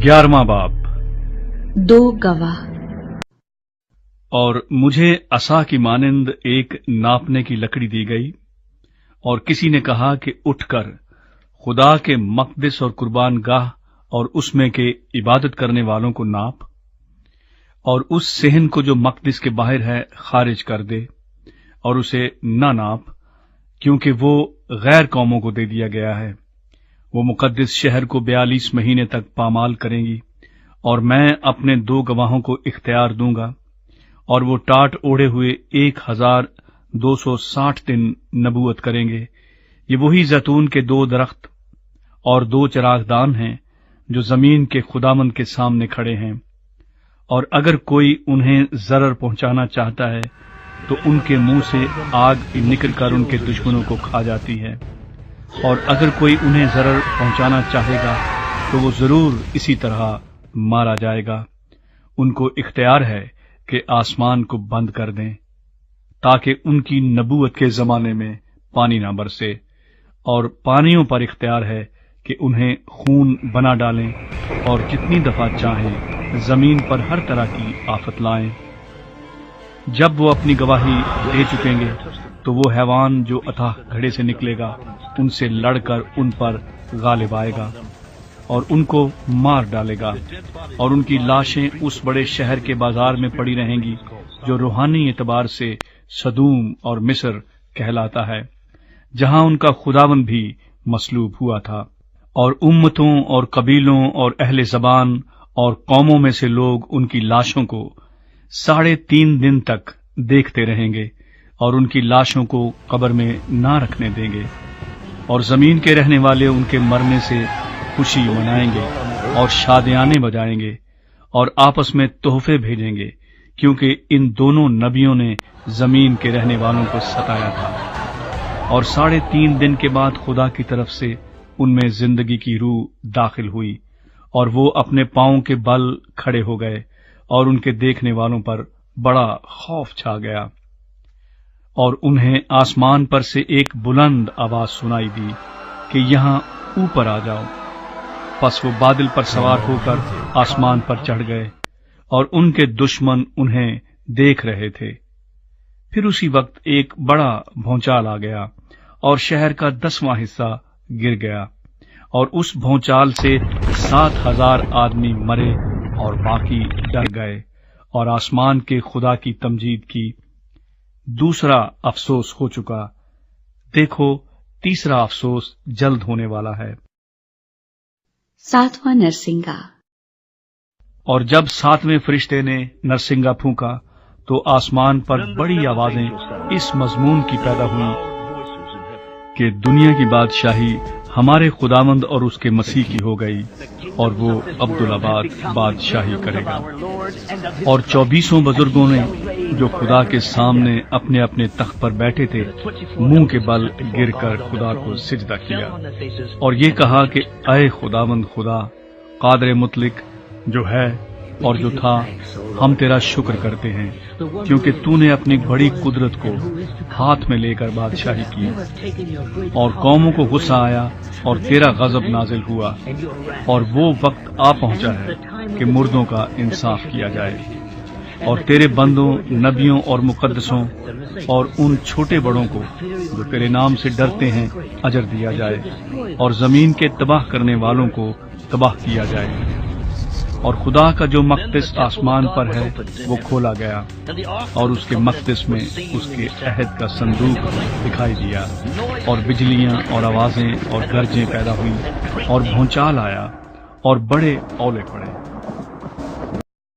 11वां बाब। दो गवाह। और मुझे असा की मानिंद एक नापने की लकड़ी दी गई, और किसी ने कहा कि उठकर खुदा के मकदस और कुर्बान गाह और उसमें के इबादत करने वालों को नाप, और उस सेहन को जो मकदस के बाहर है खारिज कर दे, और उसे न नाप, क्योंकि वो गैर कौमों को दे दिया गया है। वो मुकद्दस शहर को 42 महीने तक पामाल करेंगी, और मैं अपने 2 गवाहों को इख्तियार दूंगा, और वो टाट ओढ़े हुए 1260 दिन नबूवत करेंगे। ये वही जैतून के 2 दरख्त और 2 चरागदान हैं जो जमीन के खुदामंद के सामने खड़े हैं, और अगर कोई उन्हें जरर पहुंचाना चाहता है तो उनके मुंह से आग निकलकर उनके दुश्मनों को खा जाती है, और अगर कोई उन्हें जरर पहुंचाना चाहेगा तो वो जरूर इसी तरह मारा जाएगा। उनको इख्तियार है कि आसमान को बंद कर दें, ताकि उनकी नबूवत के जमाने में पानी ना बरसे, और पानियों पर इख्तियार है कि उन्हें खून बना डालें, और जितनी दफा चाहें जमीन पर हर तरह की आफत लाएं। जब वो अपनी गवाही दे चुकेंगे तो वो हैवान जो अथाह घड़े से निकलेगा उनसे लड़कर उन पर गालिब आएगा और उनको मार डालेगा, और उनकी लाशें उस बड़े शहर के बाजार में पड़ी रहेंगी जो रूहानी एतबार से सदूम और मिस्र कहलाता है, जहां उनका खुदावन भी मसलूब हुआ था। और उम्मतों और कबीलों और अहले ज़बान और कौमों में से लोग उनकी लाशों को 3.5 दिन तक देखते रहेंगे, और उनकी लाशों को कब्र में ना रखने देंगे, और जमीन के रहने वाले उनके मरने से खुशी मनाएंगे और शादियाने बजाएंगे और आपस में तोहफे भेजेंगे, क्योंकि इन दोनों नबियों ने जमीन के रहने वालों को सताया था। और 3.5 दिन के बाद खुदा की तरफ से उनमें जिंदगी की रूह दाखिल हुई, और वो अपने पांवों के बल खड़े हो गए, और उनके देखने वालों पर बड़ा खौफ छा गया। और उन्हें आसमान पर से एक बुलंद आवाज सुनाई दी कि यहां ऊपर आ जाओ। पस वो बादल पर सवार होकर आसमान पर चढ़ गए, और उनके दुश्मन उन्हें देख रहे थे। फिर उसी वक्त एक बड़ा भौचाल आ गया, और शहर का 10वां हिस्सा गिर गया, और उस भौचाल से 7,000 आदमी मरे और बाकी डर गए, और आसमान के खुदा की तमजीद की। दूसरा अफसोस हो चुका, देखो तीसरा अफसोस जल्द होने वाला है। 7वां नरसिंगा। और जब 7वें फरिश्ते ने नरसिंगा फूंका तो आसमान पर बड़ी आवाजें इस मजमून की पैदा हुई कि दुनिया की बादशाही हमारे खुदावंद और उसके मसीह की हो गई, और वो अब्दुल्लाबाद बादशाही करेगा। और 24 बुजुर्गों ने जो खुदा के सामने अपने अपने तख्त पर बैठे थे मुंह के बल गिरकर खुदा को सिजदा किया, और ये कहा कि ऐ खुदावंद खुदा कादिर मुतलक जो है और जो था, हम तेरा शुक्र करते हैं, क्योंकि तूने अपनी बड़ी कुदरत को हाथ में लेकर बादशाही की, और कौमों को गुस्सा आया और तेरा गजब नाजिल हुआ, और वो वक्त आ पहुंचा है कि मुर्दों का इंसाफ किया जाए, और तेरे बंदों नबियों और मुकद्दसों और उन छोटे बड़ों को जो तेरे नाम से डरते हैं अजर दिया जाए, और जमीन के तबाह करने वालों को तबाह किया जाए। और खुदा का जो मकदस आसमान पर है वो खोला गया, और उसके मकदस में उसके अहद का संदूक दिखाई दिया, और बिजलियां और आवाजें और गरजें पैदा हुई, और भूचाल आया और बड़े ओले पड़े।